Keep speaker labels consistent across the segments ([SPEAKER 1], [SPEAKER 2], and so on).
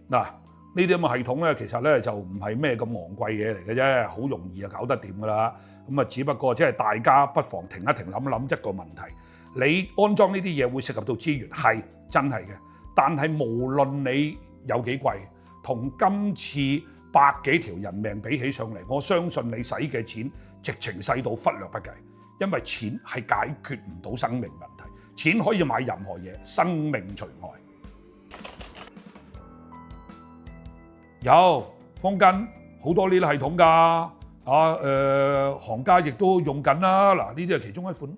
[SPEAKER 1] 嗱，呢啲咁嘅系統咧，其實咧就唔係咩咁昂貴嘢嚟嘅啫，好容易就搞得掂噶啦。咁啊，只不過即係大家不妨停一停，諗一諗一個問題：你安裝呢啲嘢會涉及到資源，係真係嘅。但係無論你有幾貴，同今次百幾條人命比起上嚟，我相信你使嘅錢直情細到忽略不計，因為錢係解決唔到生命問題，錢可以買任何嘢，生命除外。有坊間好多呢啲系統㗎，行家亦都用緊啦。嗱，呢啲係其中一款。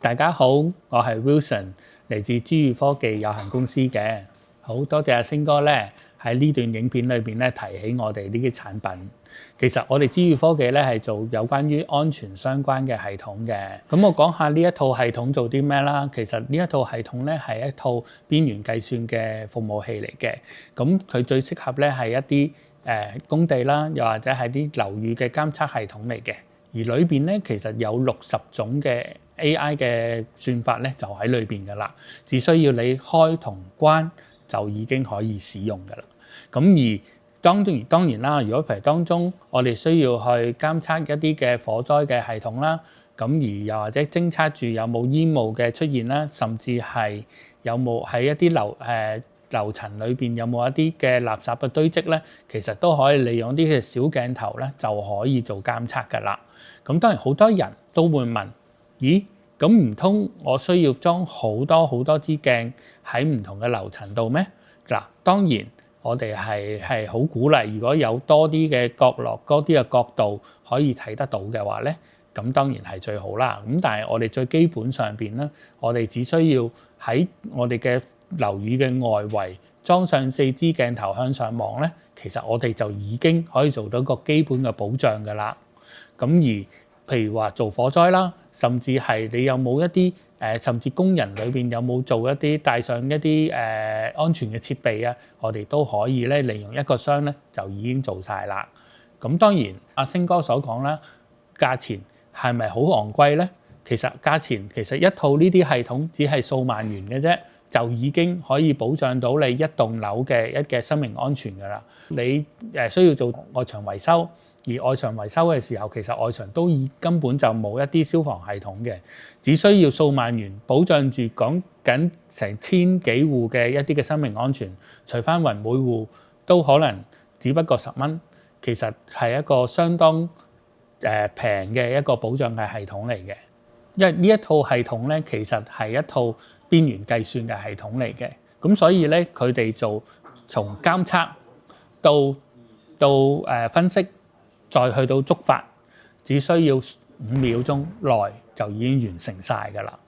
[SPEAKER 2] 大家好，我係 Wilson， 嚟自知譽科技有限公司嘅。好多謝阿星哥咧喺呢段影片裏邊咧提起我哋呢啲產品。其實我哋知譽科技咧係做有關於安全相關嘅系統嘅。咁我講下呢一套系統做啲咩啦。其實呢一套系統咧係一套邊緣計算嘅服務器嚟嘅。咁佢最適合咧係一啲工地啦，又或者係啲樓宇嘅監測系統嚟嘅。而裏邊咧其實有60種嘅 AI 嘅算法咧就喺裏邊噶啦，只需要你開同關就已經可以使用噶啦。咁而當然啦，如果譬如當中我哋需要去監測一啲嘅火災嘅系統啦，咁而又或者偵測住有冇煙霧嘅出現啦，甚至係有冇喺一啲樓層裏邊有冇一啲嘅垃圾嘅堆積咧，其實都可以利用啲嘅小鏡頭咧就可以做監測噶啦。咁當然好多人都會問：咦，咁唔通我需要裝好多支鏡喺唔同嘅樓層度咩？嗱，當然我哋係好鼓勵，如果有多啲嘅角落、多啲嘅角度可以睇得到嘅話咧，咁當然係最好啦。咁但係我哋最基本上邊咧，我哋只需要喺我哋嘅樓宇嘅外圍裝上4支鏡頭向上望咧，其實我哋就已經可以做到個基本嘅保障㗎啦。咁而譬如話做火災啦，甚至係你有冇一啲甚至工人裏邊有冇做一啲帶上一啲安全嘅設備啊，我哋都可以咧利用一個箱咧就已經做晒啦。咁當然阿星哥所講啦，價錢係咪好昂貴咧？其實價錢其實一套呢啲系統只係數萬元嘅啫，就已經可以保障到你一棟樓嘅生命安全㗎啦。你需要做外牆維修。而外牆維修嘅時候，其實外牆都根本就冇一啲消防系統嘅，只需要數萬元保障住講緊成千幾戶嘅一啲嘅生命安全，除翻勻每戶都可能只不過10蚊，其實係一個相當平嘅一個保障嘅系統嚟嘅。因為呢一套系統咧，其實係一套邊緣計算嘅系統嚟嘅，咁所以咧佢哋做從監測到分析。再去到觸發，只需要5秒鐘內就已經完成晒㗎啦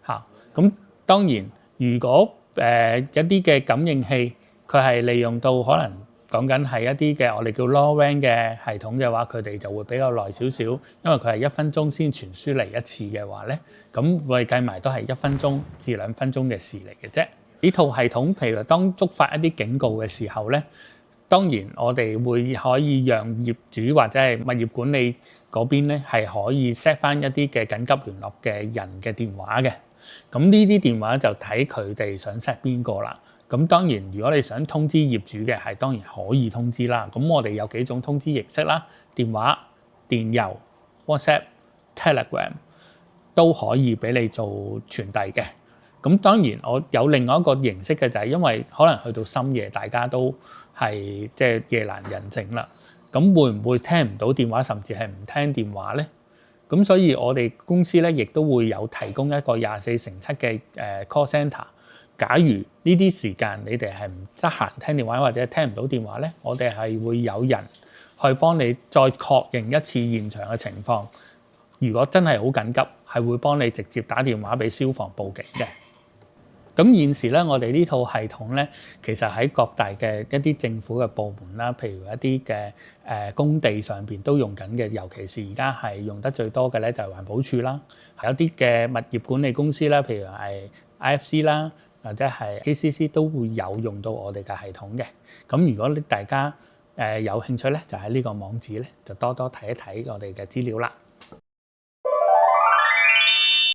[SPEAKER 2] 嚇。咁當然，如果一啲嘅感應器，佢係利用到可能講緊係一啲嘅我哋叫 LoRaWAN 嘅系統嘅話，佢哋就會比較耐少少，因為佢係1分鐘先傳輸嚟一次嘅話咧，咁我哋計埋都係1分鐘至2分鐘嘅事嚟嘅啫。呢套系統譬如當觸發一啲警告嘅時候咧。當然，我哋會可以讓業主或者係物業管理嗰邊咧，係可以 set 翻一啲嘅緊急聯絡嘅人嘅電話嘅。咁呢啲電話就睇佢哋想 set 邊個啦。咁當然，如果你想通知業主嘅，係當然可以通知啦。咁我哋有幾種通知形式啦，電話、電郵、WhatsApp、Telegram 都可以俾你做傳遞嘅。咁當然，我有另外一個形式嘅就係因為可能去到深夜，大家都係即係夜難人靜啦。咁會唔會聽唔到電話，甚至係唔聽電話咧？咁所以我哋公司咧亦都會有提供一個24/7嘅call center。假如呢啲時間你哋係唔得閒聽電話或者聽唔到電話咧，我哋係會有人去幫你再確認一次現場嘅情況。如果真係好緊急，係會幫你直接打電話俾消防報警嘅。咁現時咧，我哋呢套系統咧，其實喺各大嘅一啲政府嘅部門啦，譬如一啲嘅工地上邊都用緊嘅，尤其是而家係用得最多嘅咧，就係環保署啦，有啲嘅物業管理公司啦，譬如係 IFC 啦，或者係 KCC 都會有用到我哋嘅系統嘅。咁如果大家有興趣咧，就喺呢個網址咧，就多多睇一睇我哋嘅資料啦。